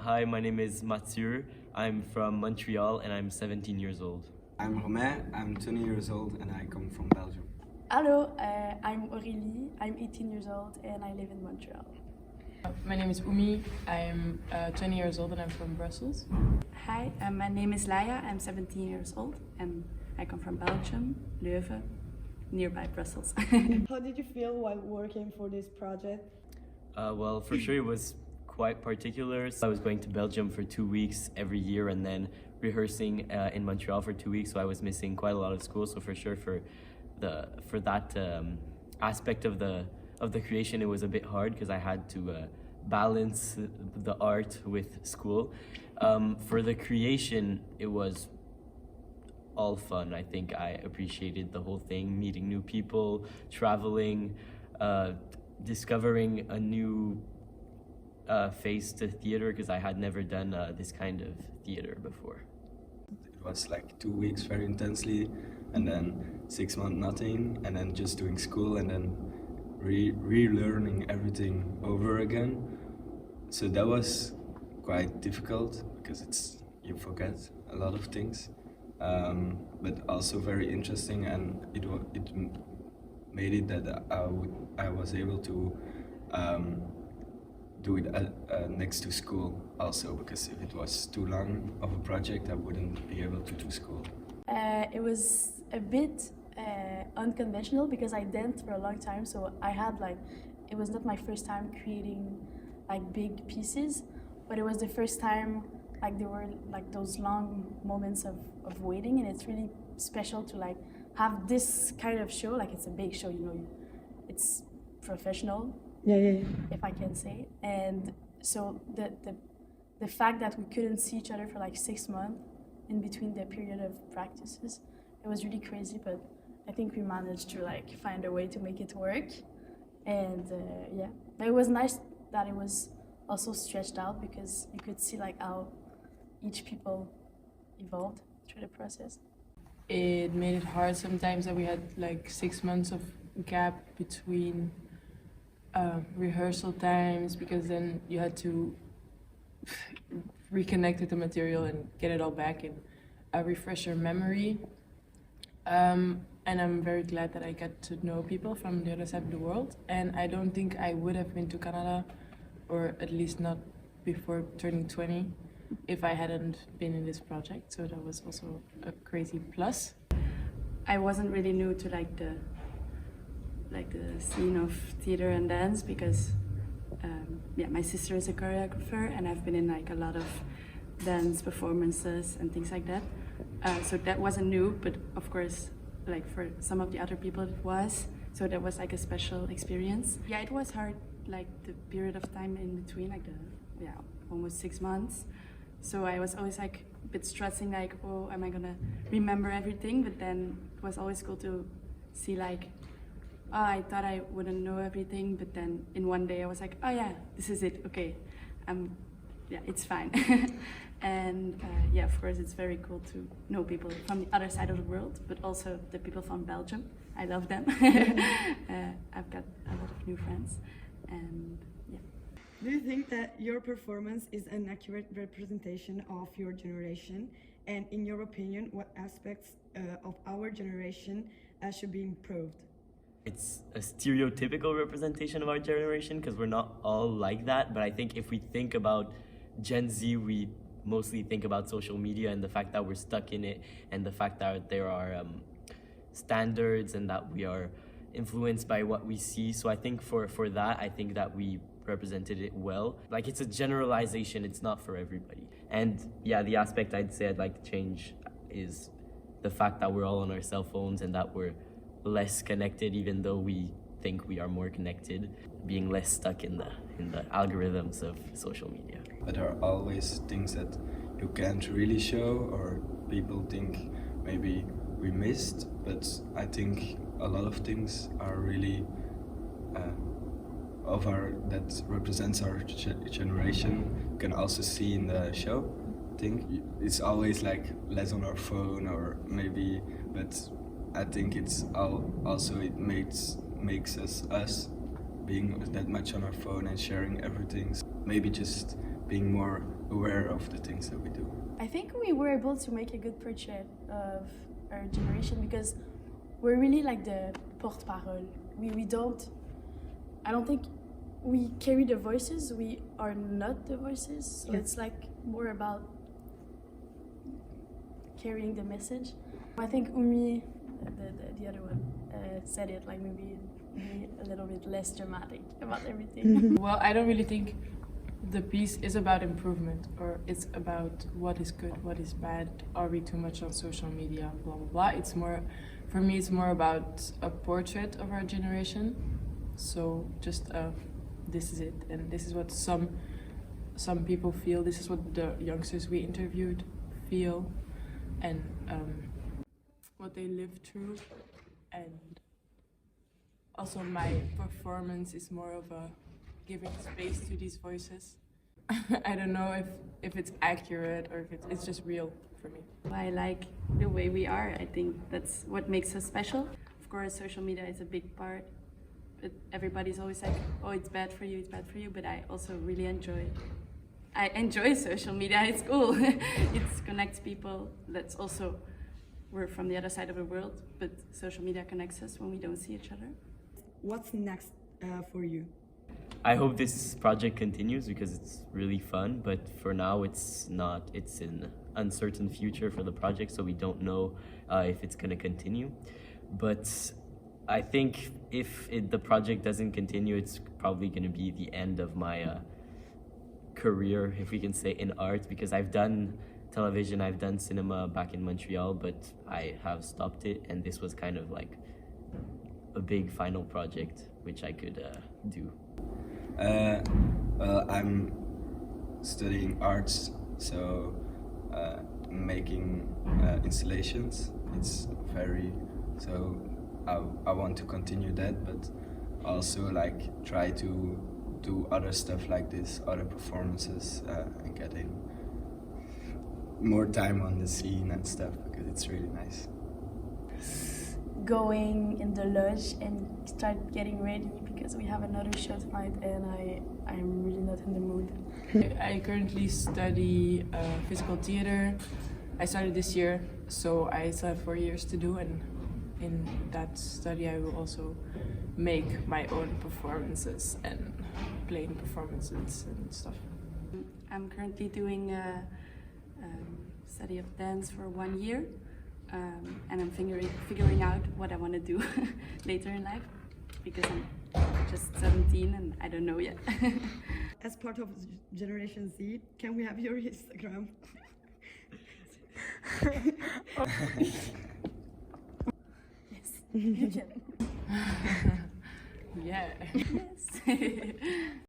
Hi, my name is Mathieu. I'm from Montreal and I'm 17 years old. I'm Romain, I'm 20 years old and I come from Belgium. Hello, I'm Aurélie, I'm 18 years old and I live in Montreal. My name is Umi, I'm 20 years old and I'm from Brussels. Hi, my name is Laia, I'm 17 years old and I come from Belgium, Leuven, nearby Brussels. How did you feel while working for this project? Well, for sure it was quite particular. So I was going to Belgium for 2 weeks every year and then rehearsing in Montreal for 2 weeks, so I was missing quite a lot of school. So for sure for that aspect of the creation, it was a bit hard because I had to balance the art with school. For the creation, it was all fun. I think I appreciated the whole thing, meeting new people, traveling, discovering a new face to theater because I had never done this kind of theater before. It was like 2 weeks very intensely and then 6 months nothing and then just doing school and then relearning everything over again. So that was quite difficult because you forget a lot of things, but also very interesting, and it made it that I was able to do it next to school also, because if it was too long of a project I wouldn't be able to do school. It was a bit unconventional because I danced for a long time, so I had it was not my first time creating big pieces, but it was the first time there were those long moments of waiting, and it's really special to have this kind of show. It's a big show, it's professional. Yeah. If I can say. And so the fact that we couldn't see each other for 6 months in between the period of practices, it was really crazy, but I think we managed to find a way to make it work. And yeah, but it was nice that it was also stretched out because you could see how each people evolved through the process. It made it hard sometimes that we had 6 months of gap between rehearsal times, because then you had to reconnect with the material and get it all back and refresh your memory. And I'm very glad that I got to know people from the other side of the world, and I don't think I would have been to Canada, or at least not before turning 20, if I hadn't been in this project. So that was also a crazy plus. I wasn't really new to the scene of theater and dance because my sister is a choreographer and I've been in a lot of dance performances and things like that. So that wasn't new, but of course for some of the other people it was. So that was a special experience. Yeah, it was hard, the period of time in between, almost 6 months. So I was always a bit stressing, oh, am I gonna remember everything? But then it was always cool to see oh, I thought I wouldn't know everything, but then in one day I was oh yeah, this is it, okay, yeah, it's fine. And yeah, of course it's very cool to know people from the other side of the world, but also the people from Belgium. I love them. I've got a lot of new friends, and yeah. Do you think that your performance is an accurate representation of your generation? And in your opinion, what aspects of our generation should be improved? It's a stereotypical representation of our generation because we're not all like that, but I think if we think about Gen Z, we mostly think about social media and the fact that we're stuck in it, and the fact that there are standards and that we are influenced by what we see. So I think for that, I think that we represented it well. It's a generalization, it's not for everybody. And yeah, the aspect I'd say I'd like to change is the fact that we're all on our cell phones and that we're less connected, even though we think we are more connected, being less stuck in the algorithms of social media. But there are always things that you can't really show, or people think maybe we missed, but I think a lot of things are really that represents our generation. You can also see in the show. I think it's always less on our phone, or maybe, but I think it's also it makes us being that much on our phone and sharing everything. Maybe just being more aware of the things that we do. I think we were able to make a good portrait of our generation because we're really like the porte-parole. I don't think we carry the voices, we are not the voices. So it's like more about carrying the message. I think Umi, the other one, said it like maybe be a little bit less dramatic about everything. Well, I don't really think the piece is about improvement, or it's about what is good, what is bad, are we too much on social media, blah blah blah. It's more, for me, it's more about a portrait of our generation. So just this is it, and this is what some people feel. This is what the youngsters we interviewed feel, and what they lived through. And also my performance is more of a giving space to these voices. I don't know if it's accurate or if it's just real for me. I like the way we are. I think that's what makes us special. Of course, social media is a big part, but everybody's always like, oh, it's bad for you, but I also really enjoy social media. It's cool. It connects people. That's also, we're from the other side of the world, but social media connects us when we don't see each other. What's next for you? I hope this project continues because it's really fun, but for now it's not. It's an uncertain future for the project, so we don't know if it's going to continue. But I think if the project doesn't continue, it's probably going to be the end of my career, if we can say, in art, because I've done television, I've done cinema back in Montreal, but I have stopped it, and this was kind of like a big final project which I could do. Well, I'm studying arts, so making installations. It's so I want to continue that, but also like try to do other stuff like this, other performances, and getting more time on the scene and stuff, because it's really nice. Going in the lodge and start getting ready because we have another show tonight and I'm really not in the mood. I currently study physical theater. I started this year, so I still have 4 years to do, and in that study I will also make my own performances and play in performances and stuff. I'm currently doing a study of dance for 1 year. And I'm figuring out what I want to do later in life, because I'm just 17 and I don't know yet. As part of Generation Z, can we have your Instagram? Yes, you can. Yeah. Yes.